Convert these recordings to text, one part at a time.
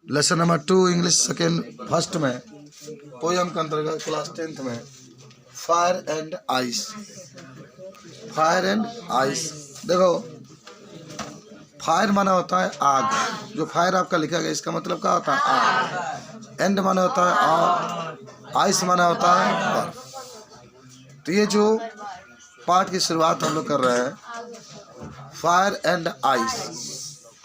Lesson number 2 English second first में poem के अंतर्गत क्लास 10th में fire and ice. Fire and ice, देखो फायर माना होता है आग। जो फायर आपका लिखा गया इसका मतलब क्या होता है आग। एंड माना होता है आग, आइस माना होता है बर्फ। तो ये जो पाठ की शुरुआत हम लोग कर रहे हैं फायर एंड आइस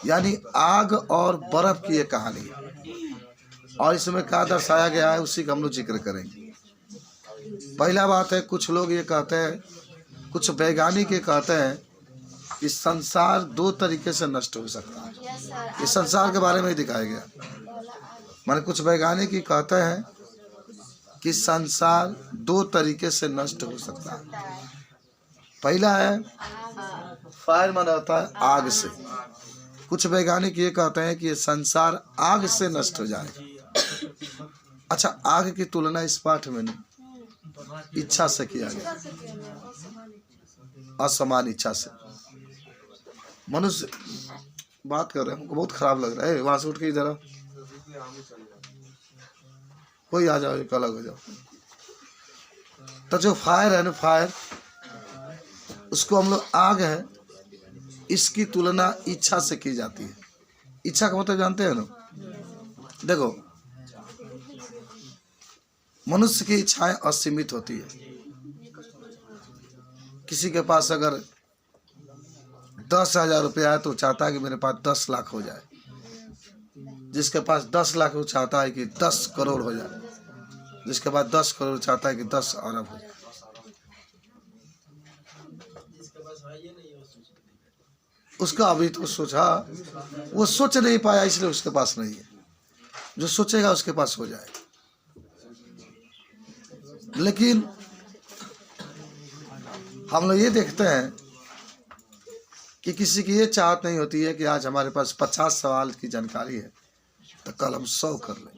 यानी आग और बर्फ की ये कहानी है और इसमें क्या दर्शाया गया है उसी का हम लोग जिक्र करेंगे। पहला बात है, कुछ लोग ये कहते हैं, कुछ वैज्ञानिक ये कहते हैं कि संसार दो तरीके से नष्ट हो सकता है। इस संसार के बारे में ही दिखाया गया। माने कुछ वैज्ञानिक ये कहते हैं कि संसार दो तरीके से नष्ट हो सकता है। पहला है फायर माना होता है आग से। कुछ वैज्ञानिक ये कहते हैं कि ये संसार आग से नष्ट हो जाएगा। अच्छा, आग की तुलना इस पाठ में नहीं, इच्छा से किया गया, असमान इच्छा से। मनुष्य बात कर रहे हैं, हमको बहुत खराब लग रहा है। वहां से उठ के इधर कोई आ जाओ, एक अलग हो जाओ। तो जो फायर है ना, फायर उसको हम लोग आग है, इसकी तुलना इच्छा से की जाती है। इच्छा का मतलब जानते हैं ना, देखो मनुष्य की इच्छाएं असीमित होती है। किसी के पास अगर 10,000 रुपया है तो चाहता है कि मेरे पास 10 लाख हो जाए। जिसके पास 10 लाख वो चाहता है कि 10 करोड़ हो जाए। जिसके पास 10 करोड़ चाहता है कि 10 अरब हो जाए। उसका अभी तो सोचा, वो सोच नहीं पाया इसलिए उसके पास नहीं है। जो सोचेगा उसके पास हो जाएगा। लेकिन हम लोग ये देखते हैं कि किसी की ये चाहत नहीं होती है कि आज हमारे पास 50 सवाल की जानकारी है तो कल हम 100 कर लें,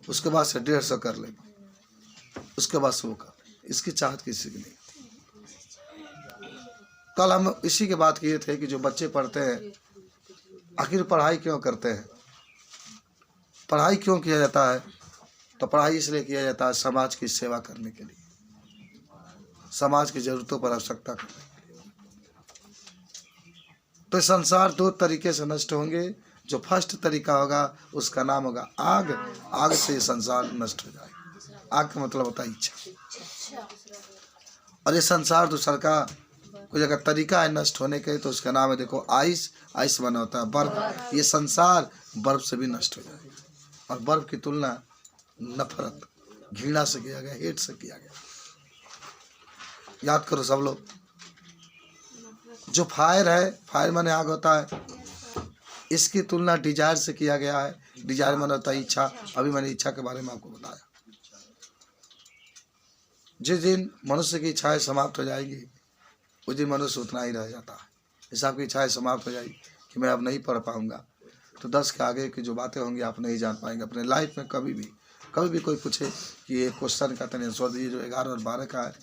उसके बाद से 150 कर लें, उसके बाद 100 कर लें। इसकी चाहत किसी की नहीं। कल हम इसी के बात किए थे कि जो बच्चे पढ़ते हैं आखिर पढ़ाई क्यों करते हैं। पढ़ाई क्यों किया जाता है? तो पढ़ाई इसलिए किया जाता है समाज की सेवा करने के लिए, समाज की जरूरतों पर आवश्यकता करने के लिए। तो संसार दो तरीके से नष्ट होंगे। जो फर्स्ट तरीका होगा उसका नाम होगा आग। आग से संसार नष्ट हो जाएगा। आग का मतलब होता है इच्छा। और ये संसार दूसरा का कोई अगर तरीका है नष्ट होने के तो उसका नाम है, देखो आइस। आइस बना होता है बर्फ। ये संसार बर्फ से भी नष्ट हो जाएगा। और बर्फ की तुलना नफरत, घृणा से किया गया, हेट से किया गया। याद करो सब लोग, जो फायर है, फायर माने आग होता है, इसकी तुलना डिजायर से किया गया है। डिजायर माने होता है इच्छा। अभी मैंने इच्छा के बारे में आपको बताया। जिस दिन मनुष्य की इच्छाएं समाप्त हो जाएगी उस दिन मनुष्य उतना ही रह जाता है। जैसे आपकी इच्छाएं समाप्त हो जाएगी कि मैं अब नहीं पढ़ पाऊंगा तो 10 के आगे की जो बातें होंगी आप नहीं जान पाएंगे अपने लाइफ में। कभी भी कोई पूछे कि ये क्वेश्चन का तने आंसर दीजिए जो 11 और 12 का है,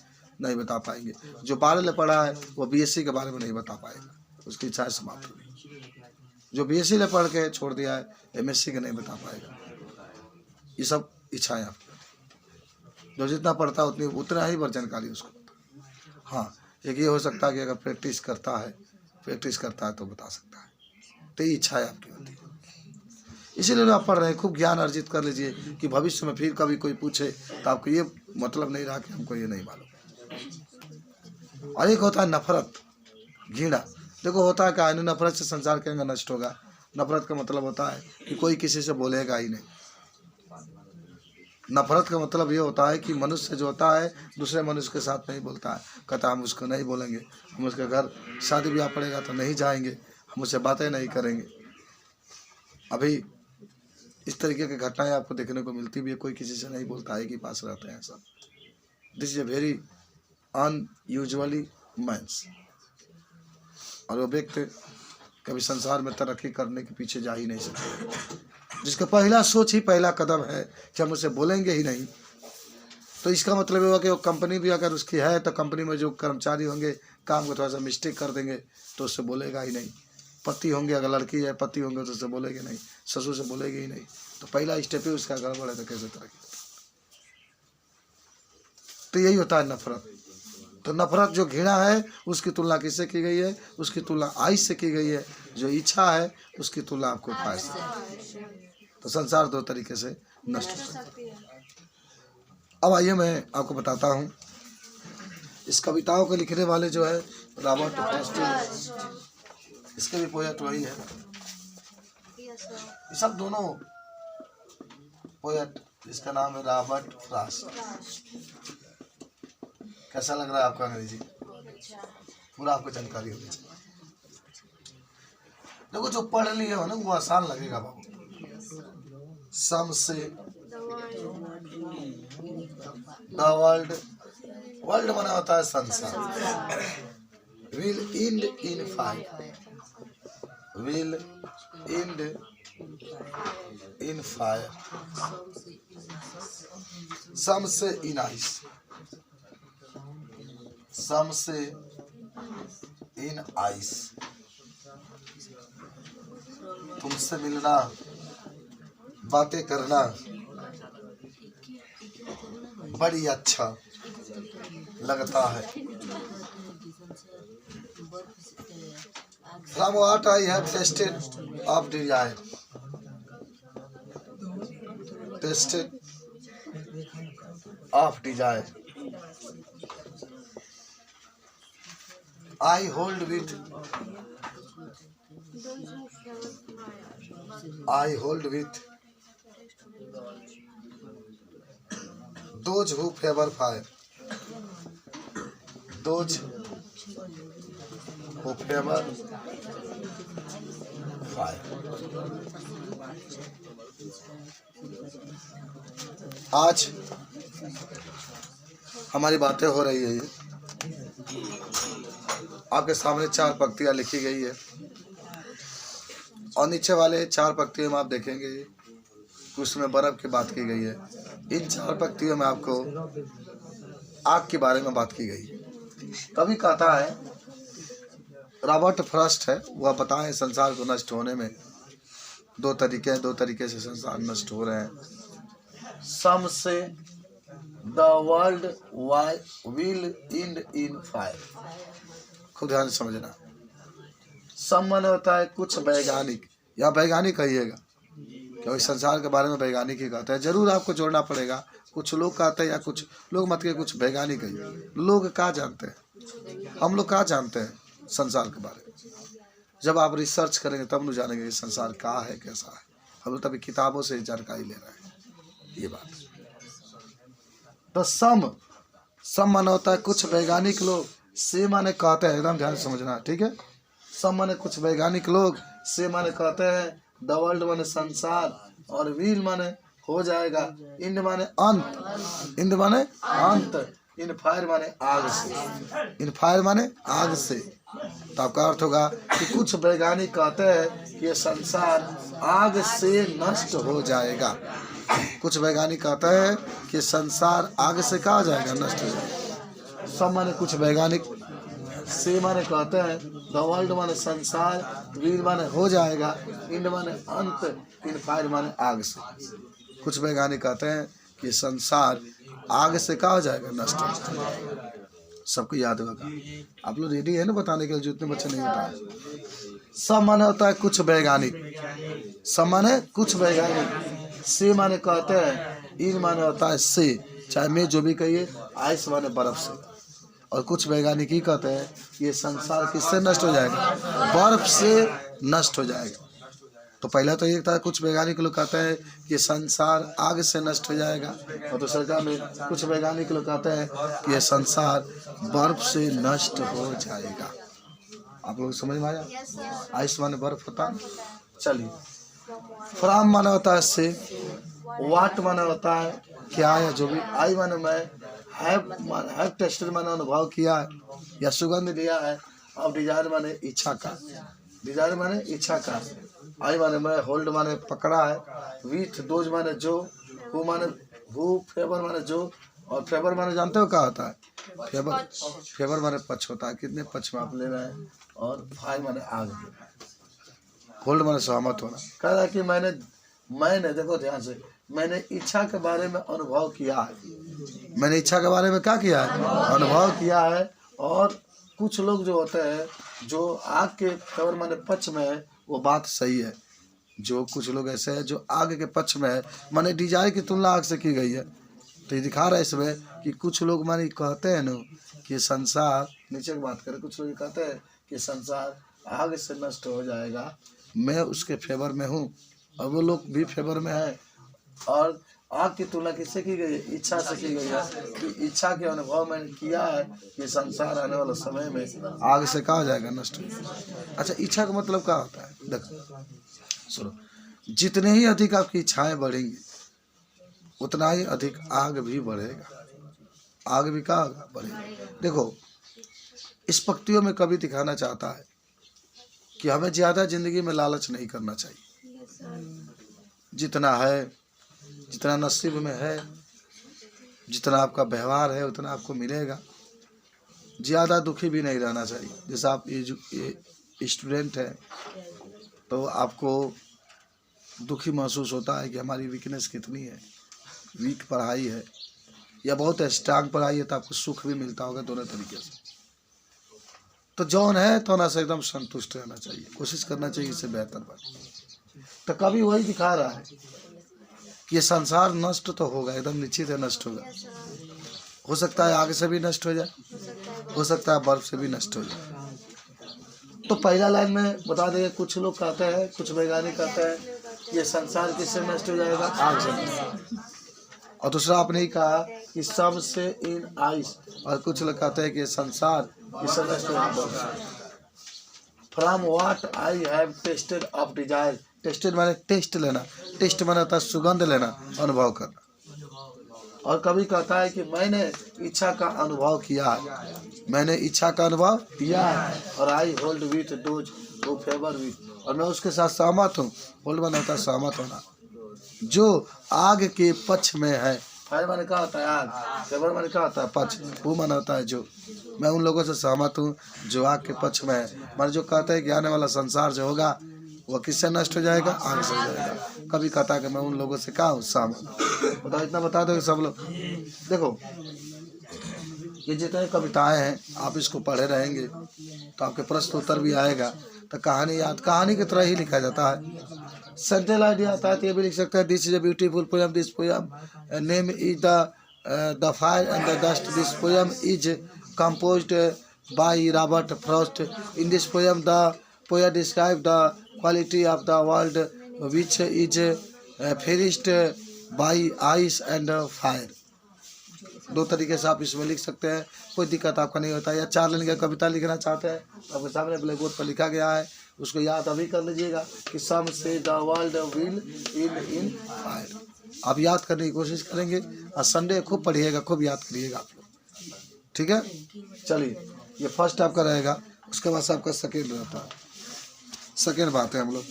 नहीं बता पाएंगे। जो 12 ले पढ़ा है वो बीएससी के बारे में नहीं बता पाएगा, उसकी इच्छाएं समाप्त हो गई। जो बीएससी ले पढ़ के छोड़ दिया है एमएससी के नहीं बता पाएगा। ये सब इच्छाएं आपकी, जो जितना पढ़ता है उतना ही बार जानकारी उसको। हाँ, एक ये हो सकता है कि अगर प्रैक्टिस करता है तो बता सकता है। तो ये इच्छाएं आपकी होती है। इसीलिए आप पढ़ रहे हैं, खूब ज्ञान अर्जित कर लीजिए कि भविष्य में फिर कभी कोई पूछे तो आपको ये मतलब नहीं रहा कि हमको ये नहीं मालूम। और एक होता है नफरत, घृणा। देखो होता है क्या, नफरत से संसार के अंग नष्ट होगा। नफरत का मतलब होता है कि कोई किसी से बोलेगा ही नहीं। नफरत का मतलब ये होता है कि मनुष्य जो होता है दूसरे मनुष्य के साथ नहीं बोलता है। कहता हम उसको नहीं बोलेंगे, हम उसके घर शादी ब्याह पड़ेगा तो नहीं जाएंगे, हम उससे बातें नहीं करेंगे। अभी इस तरीके की घटनाएं आपको देखने को मिलती भी है। कोई किसी से नहीं बोलता है कि पास रहते हैं सब। This is a very unusually man's. और वो व्यक्ति कभी संसार में तरक्की करने के पीछे जा ही नहीं सकते। जिसका पहला सोच ही पहला कदम है कि हम उसे बोलेंगे ही नहीं। तो इसका मतलब ये हुआ कि वो कंपनी भी अगर उसकी है तो कंपनी में जो कर्मचारी होंगे काम को थोड़ा सा मिस्टेक कर देंगे तो उससे बोलेगा ही नहीं। पति होंगे, अगर लड़की है पति होंगे तो उससे बोलेगी नहीं, ससुर से बोलेगी ही नहीं। तो पहला स्टेप ही उसका गड़बड़ है, तो कैसे तरक्की। तो यही होता है नफरत। तो नफरत जो घृणा है उसकी तुलना किससे की गई है? उसकी तुलना आइस से की गई है। जो इच्छा है उसकी तुलना आपको फायर से। तो संसार दो तरीके से नष्ट हो सकता है। अब आइए मैं आपको बताता हूँ, इस कविताओं को लिखने वाले जो है रॉबर्ट फ्रॉस्ट, इसके भी पोएट वही है। ये सब दोनों पोएट, इसका नाम है रॉबर्ट फ्रॉस्ट। कैसा लग रहा है आपका अंग्रेजी? पूरा आपको जानकारी होनी चाहिए। देखो जो पढ़ लिए हो ना वो आसान लगेगा बाबू। सम से द वर्ल्ड, वर्ल्ड बना होता है संसार, will end in fire, will end in fire, some say in ice, some say in ice. तुमसे मिलना, बातें करना बड़ी अच्छा लगता है। From what I have tasted of desire, tasted of desire, I hold with, I hold with those who favor fire, those who favor fire। आज हमारी बातें हो रही है, ये आपके सामने 4 पंक्तियां लिखी गई है और नीचे वाले 4 पंक्तियों में आप देखेंगे कि उसमें बर्फ की बात की गई है। इन 4 पंक्तियों में आपको आग के बारे में बात की गई है। तभी कहता है रॉबर्ट फ्रॉस्ट है, वह बताएं संसार को नष्ट होने में 2 तरीके हैं, 2 तरीके से संसार नष्ट हो रहे हैं। सम से the world will end in fire. खुद ध्यान से समझना। सम माने होता है कुछ वैज्ञानिक, या वैज्ञानिक कहिएगा, क्योंकि संसार के बारे में वैज्ञानिक ही कहते हैं। जरूर आपको जोड़ना पड़ेगा, कुछ लोग कहते हैं या कुछ लोग मत के कुछ वैज्ञानिक कहिए। लोग क्या जानते हैं, हम लोग क्या जानते हैं संसार के बारे में? जब आप रिसर्च करेंगे तब लोग जानेंगे कि संसार क्या है, कैसा है। हम लोग तभी किताबों से जानकारी ले रहे हैं, ये बात। तो सम माने होता है कुछ वैज्ञानिक लोग, से माने कहते हैं, एकदम ध्यान से समझना, ठीक है। सम माने कुछ वैज्ञानिक लोग, से माने कहते हैं, द वर्ल्ड माने संसार, और विल माने हो जाएगा, इंड माने अंत, इंड माने अंत, इन फायर माने आग से, इन फायर माने आग से। तो आपका अर्थ होगा कि कुछ वैज्ञानिक कहते हैं कि ये संसार आग से नष्ट हो जाएगा। कुछ वैज्ञानिक कहते हैं कि संसार आग से कहा जाएगा, नष्ट हो जाएगा। सब माने कुछ वैज्ञानिक, से माने कहते हैं, द वर्ल्ड माने संसार, विल माने हो जाएगा, इंड माने अंत, इन फायर माने आग से। कुछ वैज्ञानिक कहते हैं कि संसार आग से कहा जाएगा, नष्ट हो जाएगा। सबको याद होगा। आप लोग रेडी है ना बताने के लिए, जितने बच्चे नहीं बताए। सब माने होता है कुछ वैज्ञानिक, सब माने कुछ वैज्ञानिक, से माने कहते हैं, इन माने होता है से, चाहे मैं जो भी कहिए, आइस माने बर्फ से। और कुछ वैज्ञानिक ही कहते हैं ये संसार किससे नष्ट हो जाएगा, बर्फ से नष्ट हो जाएगा। तो पहला तो ये था, कुछ वैज्ञानिक लोग कहते हैं कि संसार आग से नष्ट हो जाएगा, और दूसरा में कुछ वैज्ञानिक लोग कहते हैं कि ये संसार बर्फ से नष्ट हो जाएगा। आप लोग समझ में आया? आइस माने बर्फ होता है। चलिए, फ्राम माना होता है से, वाट माना होता है क्या या जो भी, आई माने मैं, हैव टेस्टेड माने अनुभव किया है या सुगंध लिया है, और डिजायर माने इच्छा का, डिजायर माने इच्छा का, आई माने मैं, होल्ड माने पकड़ा है, विथ दोज माने जो, हु माने हु, फेवर माने जो, और फेवर माने जानते हो क्या होता है? फेवर माने पक्ष होता है, कितने पक्ष में आप ले रहे हैं, और फायर माने आग। होल्ड माने सहमत होना। कह रहा है कि मैंने देखो ध्यान से, मैंने इच्छा के बारे में अनुभव किया है। मैंने इच्छा के बारे में क्या किया है? अनुभव किया है। और कुछ लोग जो होते हैं जो आग के फेवर माने पक्ष में है, वो बात सही है। जो कुछ लोग ऐसे हैं जो आग के पक्ष में है, माने डिजायर की तुलना आग से की गई है। तो ये दिखा रहा है इसमें कि कुछ लोग माने कहते हैं ना कि संसार, नीचे की बात करें, कुछ लोग कहते हैं कि संसार आग से नष्ट हो जाएगा, मैं उसके फेवर में हूँ, और वो लोग भी फेवर में है। और आग की तुलना किससे की गई है? इच्छा से की गई है कि इच्छा के अनुभव मैंने किया है कि संसार आने वाले समय में आग से कहा जाएगा, नष्ट। अच्छा, इच्छा का मतलब क्या होता है? देखो सुनो, जितने ही अधिक आपकी इच्छाएं बढ़ेंगी उतना ही अधिक आग भी बढ़ेगा। आग भी कहाँ बढ़ेगा? देखो, इस पंक्तियों में कवि दिखाना चाहता है कि हमें ज्यादा जिंदगी में लालच नहीं करना चाहिए। जितना है, जितना नसीब में है, जितना आपका व्यवहार है उतना आपको मिलेगा। ज़्यादा दुखी भी नहीं रहना चाहिए। जैसे आप ये स्टूडेंट है तो आपको दुखी महसूस होता है कि हमारी वीकनेस कितनी है, वीक पढ़ाई है, या बहुत स्ट्रांग पढ़ाई है, तो आपको सुख भी मिलता होगा दोनों तरीके से। तो जौन है तो ना से एकदम संतुष्ट रहना चाहिए, कोशिश करना चाहिए इससे बेहतर बने। तो कभी वही दिखा रहा है कि ये संसार नष्ट तो होगा, एकदम निश्चित है नष्ट होगा। हो सकता है आग से भी नष्ट हो जाए, हो सकता है बर्फ से भी नष्ट हो जाए। तो पहला लाइन में बता देंगे, कुछ लोग कहते हैं, कुछ वैज्ञानिक कहते हैं ये संसार किससे नष्ट हो जाएगा? आग से। और दूसरा आपने ही कहा कि सबसे इन आइस, और कुछ लोग कहते हैं कि संसार किससे नष्ट हो जाएगा? From what I have tested of desire. Tested माने टेस्ट लेना, टेस्ट माने होता है सुगंध लेना, अनुभव करना। और कभी कहता है कि मैंने इच्छा का अनुभव किया है, मैंने इच्छा का अनुभव किया है, और I hold with those who favour with, और मैं उसके साथ सहमत हूँ। होल्ड माने होता है सहमत होना, जो आग के पक्ष में है। फायर माने क्या होता है? आग। फेवर माने क्या होता है? पक्ष। वो माने होता है जो। मैं उन लोगों से सहमत हूँ जो आग के पक्ष में है, माने जो कहते हैं कि आने वाला संसार जो होगा वो किससे नष्ट हो जाएगा? आग से हो जाएगा। कभी कहता है कि मैं उन लोगों से क्या हूँ? सहमत। बताओ, इतना बता दो सब लोग। देखो, ये जितने कविताएं हैं आप इसको पढ़े रहेंगे तो आपके प्रश्न उत्तर भी आएगा। तो कहानी याद, कहानी की तरह ही लिखा जाता है। सेंट्रल आइडिया आता है तो ये भी लिख सकते हैं, this is a beautiful poem, this poem name is the fire and the dust, this poem is composed by Robert Frost. In this poem, the poet describes the quality of the world which is furnished by ice and fire. दो तरीके से आप इसमें लिख सकते हैं, कोई दिक्कत आपका नहीं होता है। या 4 लाइन की कविता लिखना चाहते हैं, आपके सामने ब्लैक बोर्ड पर लिखा गया है, उसको याद अभी कर लीजिएगा कि सम से the world will in fire. आप याद करने की कोशिश करेंगे और संडे खूब पढ़िएगा, खूब याद करिएगा आप लोग, ठीक है? चलिए, ये फर्स्ट आपका रहेगा, उसके बाद से आपका सेकेंड रहता है। सेकेंड बात है हम लोग,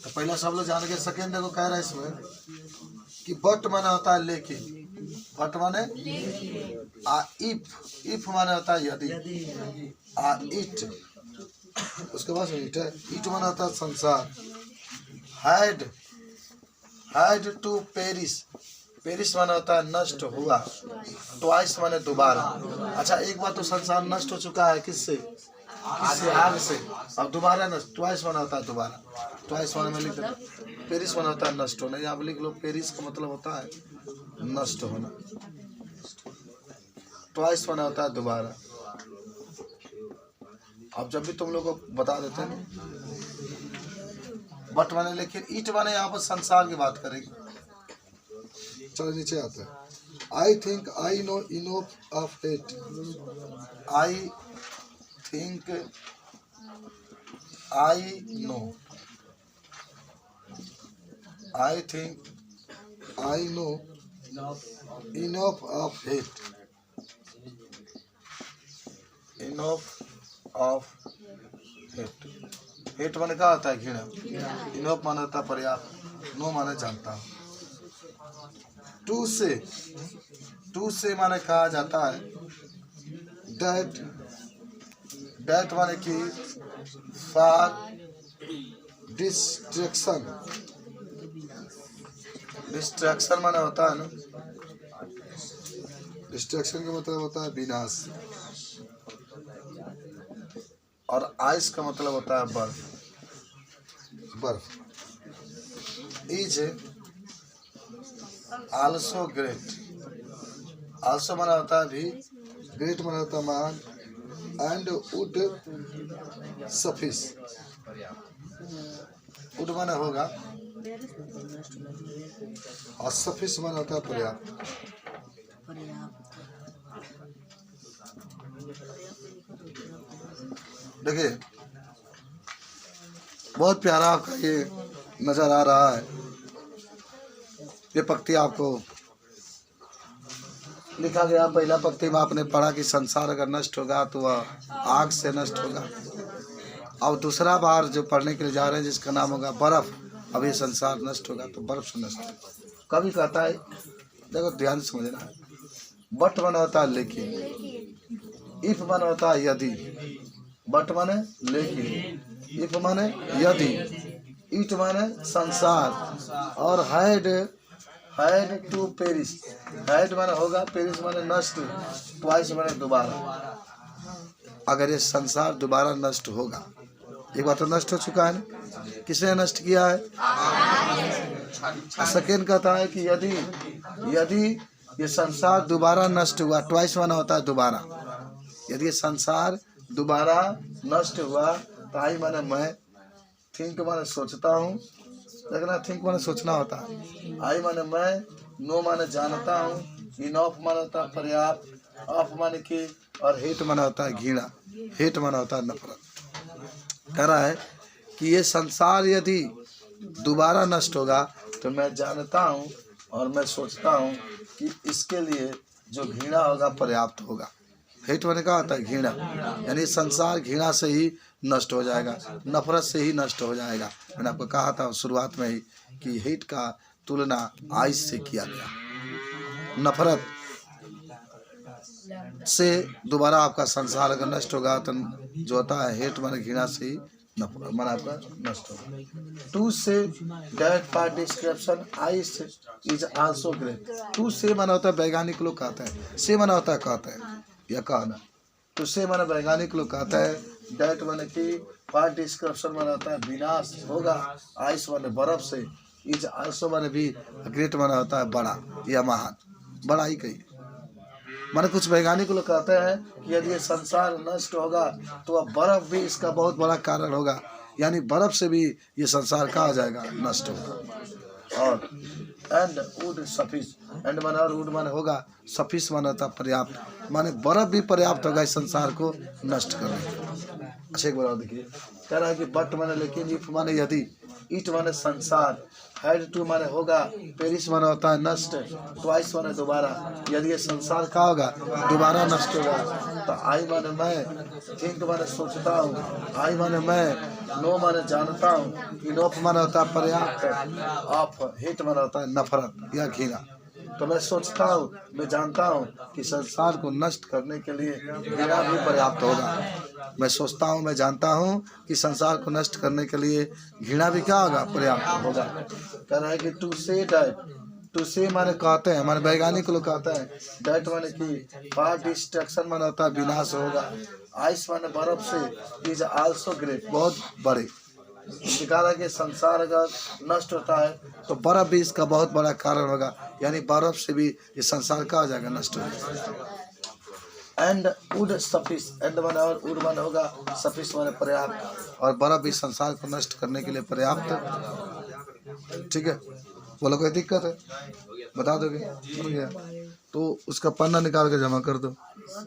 तो पहला सब लोग जान के सेकेंड को कह रहा है इसमें कि बट माने होता है लेकिन, बट माने आ, इफ माने होता है यदि, आ इट, उसके बाद इट माने होता है संसार, हैड टू पेरिश, पेरिश माने होता है नष्ट हुआ, ट्वाइस माने दोबारा। अच्छा, एक बार तो संसार नष्ट हो चुका है, किससे? किससे? आग से। अब दोबारा नष्ट, ट्वाइस माने होता है दोबारा, ट्वाइस माने में लिख दो, पेरिस माने होता है नष्ट होना, यहाँ पे लिख लो पेरिस का मतलब होता है नष्ट होना, ट्वाइस माने होता है दोबारा। अब जब भी तुम लोग को बता देते हैं, बट माने लेकिन, ईट माने यहाँ पर संसार की बात करेंगे। चलो नीचे आता है, I think I know enough of it, I think I know, I think I know enough of it, enough of it. Hate माने क्या होता है? घृणा। इनफ माने होता है पर्याप्त, नो माने जानता हूँ। टू से माने कहा जाता है डेट माने कि फॉर डिस्ट्रैक्शन। डिस्ट्रैक्शन माने होता है ना, डिस्ट्रैक्शन का मतलब होता है विनाश, और आइस का मतलब होता है बर्फ। बर्फ इज आल्सो ग्रेट। आल्सो माना होता है भी, ग्रेट माना होता है महान, एंड वुड सफिस। वुड माना होगा और सफिस माना होता है पर्याप्त। देखिए बहुत प्यारा आपका ये नजर आ रहा है। ये पंक्ति आपको लिखा गया, पहला पंक्ति में आपने पढ़ा कि संसार अगर नष्ट होगा तो वह आग से नष्ट होगा। अब दूसरा बार जो पढ़ने के लिए जा रहे हैं जिसका नाम होगा बर्फ। अब ये संसार नष्ट होगा तो बर्फ से नष्ट होगा। कभी कहता है, देखो ध्यान से समझना है, बट माना होता है लेकिन, इफ माना होता है यदि। बट माने लेकिन, इफ माने यदि, इट माने संसार, और हैड टू पेरिश। हैड माने होगा, पेरिश माने नष्ट, ट्वाइस माने दोबारा। अगर ये संसार दोबारा नष्ट होगा, एक बार तो नष्ट हो चुका है ना, किसने नष्ट किया है? सेकेंड कहता है कि यदि ये संसार दोबारा नष्ट हुआ, ट्वाइस माना होता है दोबारा। यदि ये संसार दोबारा नष्ट हुआ तो आई माने मैं, थिंक माने सोचता हूँ, देखना थिंक माने सोचना होता है, आई माने मैं, नो माने जानता हूँ, इनफ माने होता है पर्याप्त, ऑफ माने कि, और हेट माना होता है घृणा। हेट माना होता है नफरत। कह रहा है कि ये संसार यदि दोबारा नष्ट होगा तो मैं जानता हूँ और मैं सोचता हूँ कि इसके लिए जो घृणा होगा पर्याप्त होगा। हेट माने क्या होता है? घृणा। यानी संसार घृणा से ही नष्ट हो जाएगा, नफरत से ही नष्ट हो जाएगा। मैंने आपको कहा था शुरुआत में ही कि हेट का तुलना आइस से किया गया। नफरत से दोबारा आपका संसार अगर नष्ट होगा तो जो होता है हेट माने घृणा से ही माना आपका नष्ट होगा। To say that part description ice is also great. To say माना होता है वैज्ञानिक लोग कहते हैं, से माना होता है कहते हैं या कहना। टू से माना वैज्ञानिक लोग कहते हैं, दैट माने कि पार्ट डिस्क्रिप्शन माना होता है विनाश होगा, आइस माने बर्फ से, इज आल्सो माने भी, ग्रेट माना होता है बड़ा या महान, बड़ा ही कही। माने कुछ वैज्ञानिक लोग कहते हैं कि यदि ये संसार नष्ट होगा तो वह बर्फ भी इसका बहुत बड़ा कारण होगा, यानी बर्फ से भी ये संसार का हो जाएगा, नष्ट होगा। और एंड वुड सफिश, एंड माने और वुड माने होगा, सफिश माने होता पर्याप्त, माने बर्फ भी पर्याप्त होगा इस संसार को नष्ट करने के। अच्छा एक बार और देखिए, कह रहा है कि बट माने लेकिन, इफ माने यदि, इट माने संसार, हैड टू माने होगा, पेरिस माने होता है नष्ट, ट्वाइस माने दोबारा। यदि ये संसार का होगा दोबारा नष्ट होगा तो आई माने मैं, थिंक माने सोचता हूँ, आई माने मैं, नो माने जानता हूँ, इनफ माने होता है पर्याप्त, ऑफ हेट माने होता है नफरत या घृणा। तो मैं सोचता हूँ, मैं जानता हूँ कि संसार को नष्ट करने के लिए घृणा भी पर्याप्त होगा। मैं सोचता हूँ, मैं जानता हूँ कि संसार को नष्ट करने के लिए घृणा भी क्या होगा? पर्याप्त होगा। कह रहा है कि टू से डैट, टू से माने कहते हैं, माने वैज्ञानिक लोग कहते हैं, डैट माने कि पार्ट डिस्ट्रक्शन माने होता है विनाश होगा, आइस माने बर्फ से, इज आल्सो ग्रेट बहुत बड़े। दिखा रहा है कि संसार अगर नष्ट होता है तो बर्फ भी इसका बहुत बड़ा कारण होगा, यानी बर्फ से भी ये संसार का हो जाएगा, नष्ट हो जाएगा। एंड वुड सफिश, एंड माने और वुड माने होगा, सफिश माने पर्याप्त, और बर्फ भी संसार को नष्ट करने के लिए पर्याप्त। ठीक है, बोलो कोई दिक्कत है बता दोगे? तो उसका पन्ना निकाल के जमा कर दो।